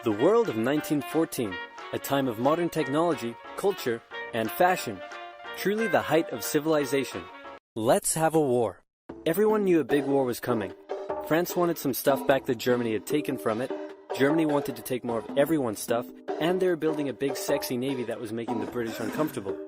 The world of 1914, a time of modern technology, culture, and fashion. Truly the height of civilization. Let's have a war. Everyone knew a big war was coming. France wanted some stuff back that Germany had taken from it. Germany wanted to take more of everyone's stuff, and they were building a big sexy navy that was making the British uncomfortable.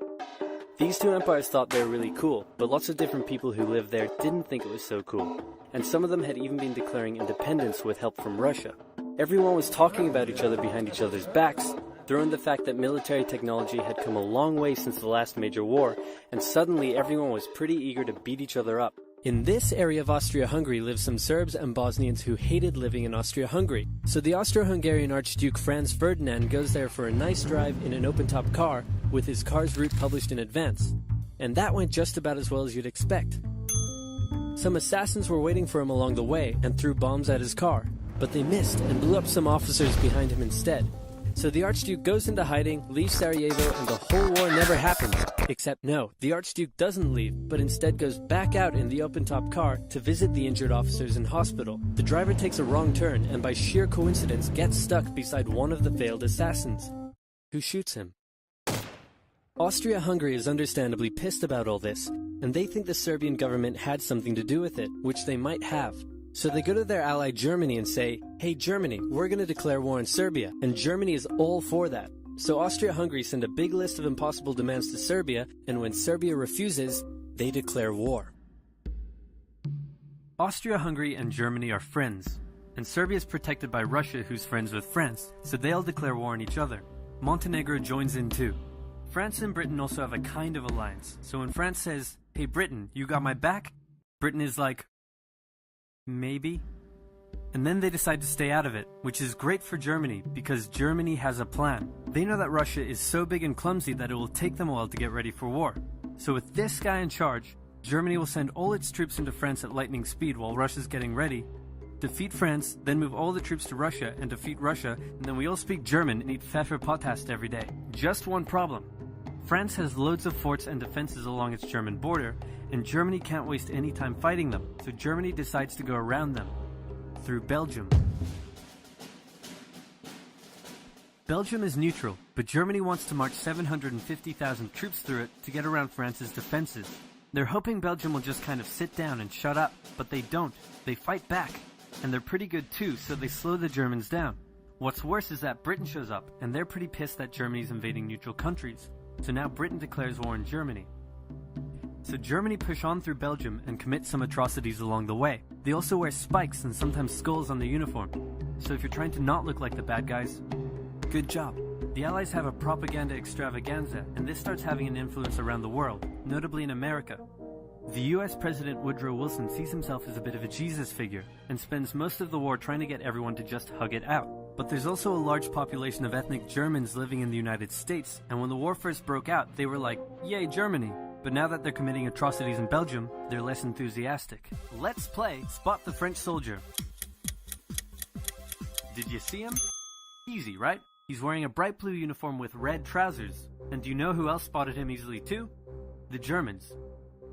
These two empires thought they were really cool, but lots of different people who lived there didn't think it was so cool. And some of them had even been declaring independence with help from Russia. Everyone was talking about each other behind each other's backs. Throw in the fact that military technology had come a long way since the last major war, and suddenly everyone was pretty eager to beat each other up. In this area of Austria-Hungary lived some Serbs and Bosnians who hated living in Austria-Hungary. So the Austro-Hungarian Archduke Franz Ferdinand goes there for a nice drive in an open-top car with his car's route published in advance. And that went just about as well as you'd expect. Some assassins were waiting for him along the way and threw bombs at his car, but they missed and blew up some officers behind him instead. So the Archduke goes into hiding, leaves Sarajevo, and the whole war never happens. Except no, the Archduke doesn't leave, but instead goes back out in the open-top car to visit the injured officers in hospital. The driver takes a wrong turn and by sheer coincidence gets stuck beside one of the failed assassins, who shoots him. Austria-Hungary is understandably pissed about all this, and they think the Serbian government had something to do with it, which they might have. So they go to their ally Germany and say, "Hey Germany, we're going to declare war on Serbia," and Germany is all for that. So Austria-Hungary send a big list of impossible demands to Serbia, and when Serbia refuses, they declare war. Austria-Hungary and Germany are friends, and Serbia is protected by Russia, who's friends with France, so they all declare war on each other. Montenegro joins in too. France and Britain also have a kind of alliance, so when France says, "Hey Britain, you got my back?" Britain is like, maybe. And then they decide to stay out of it, which is great for Germany because Germany has a plan. They know that Russia is so big and clumsy that it will take them a while to get ready for war. So with this guy in charge, Germany will send all its troops into France at lightning speed while Russia's getting ready, defeat France, then move all the troops to Russia and defeat Russia, and then we all speak German and eat Pfefferpottast every day. Just one problem. France has loads of forts and defenses along its German border, and Germany can't waste any time fighting them, so Germany decides to go around them, through Belgium. Belgium is neutral, but Germany wants to march 750,000 troops through it to get around France's defenses. They're hoping Belgium will just kind of sit down and shut up, but they don't. They fight back, and they're pretty good too, so they slow the Germans down. What's worse is that Britain shows up, and they're pretty pissed that Germany's invading neutral countries. So now Britain declares war on Germany. So Germany push on through Belgium and commit some atrocities along the way. They also wear spikes and sometimes skulls on the uniform. So if you're trying to not look like the bad guys, good job. The Allies have a propaganda extravaganza, and this starts having an influence around the world, notably in America. The US President Woodrow Wilson sees himself as a bit of a Jesus figure and spends most of the war trying to get everyone to just hug it out. But there's also a large population of ethnic Germans living in the United States, and when the war first broke out, they were like, "Yay, Germany!" But now that they're committing atrocities in Belgium, they're less enthusiastic. Let's play Spot the French Soldier. Did you see him? Easy, right? He's wearing a bright blue uniform with red trousers. And do you know who else spotted him easily too? The Germans.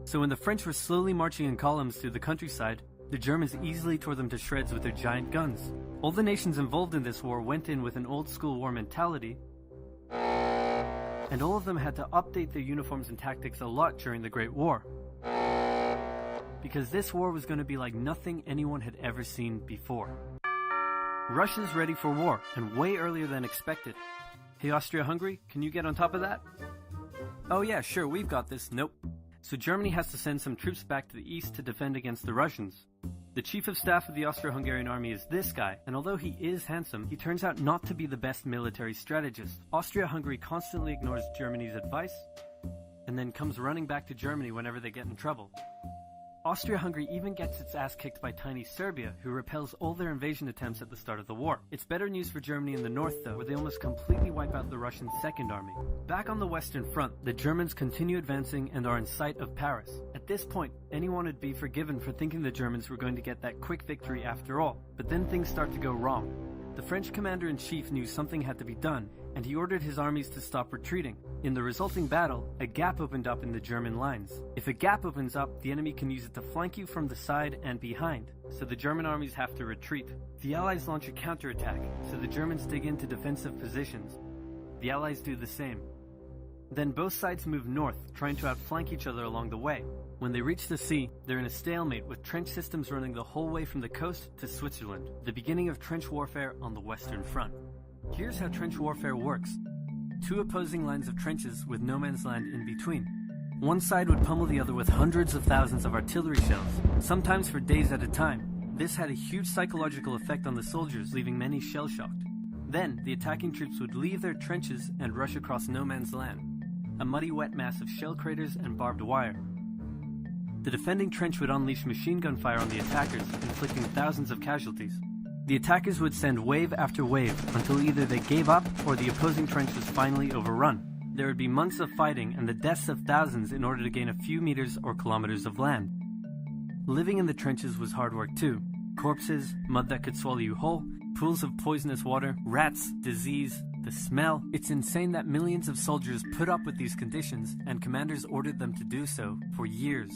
So when the French were slowly marching in columns through the countryside, the Germans easily tore them to shreds with their giant guns. All the nations involved in this war went in with an old-school war mentality, and all of them had to update their uniforms and tactics a lot during the Great War. Because this war was going to be like nothing anyone had ever seen before. Russia's ready for war, and way earlier than expected. Hey Austria-Hungary, can you get on top of that? Oh yeah, sure, we've got this. Nope. So Germany has to send some troops back to the east to defend against the Russians. The chief of staff of the Austro-Hungarian army is this guy, and although he is handsome, he turns out not to be the best military strategist. Austria-Hungary constantly ignores Germany's advice, and then comes running back to Germany whenever they get in trouble. Austria-Hungary even gets its ass kicked by tiny Serbia, who repels all their invasion attempts at the start of the war. It's better news for Germany in the north though, where they almost completely wipe out the Russian Second Army. Back on the Western Front, the Germans continue advancing and are in sight of Paris. At this point, anyone would be forgiven for thinking the Germans were going to get that quick victory after all, but then things start to go wrong. The French commander-in-chief knew something had to be done, and he ordered his armies to stop retreating. In the resulting battle, a gap opened up in the German lines. If a gap opens up, the enemy can use it to flank you from the side and behind, so the German armies have to retreat. The Allies launch a counterattack, so the Germans dig into defensive positions. The Allies do the same. Then both sides move north, trying to outflank each other along the way. When they reach the sea, they're in a stalemate with trench systems running the whole way from the coast to Switzerland, the beginning of trench warfare on the Western Front. Here's how trench warfare works. Two opposing lines of trenches with no man's land in between. One side would pummel the other with hundreds of thousands of artillery shells, sometimes for days at a time. This had a huge psychological effect on the soldiers, leaving many shell-shocked. Then, the attacking troops would leave their trenches and rush across no man's land, a muddy wet mass of shell craters and barbed wire. The defending trench would unleash machine gun fire on the attackers, inflicting thousands of casualties. The attackers would send wave after wave until either they gave up or the opposing trench was finally overrun. There would be months of fighting and the deaths of thousands in order to gain a few meters or kilometers of land. Living in the trenches was hard work too. Corpses, mud that could swallow you whole, pools of poisonous water, rats, disease, the smell. It's insane that millions of soldiers put up with these conditions and commanders ordered them to do so for years.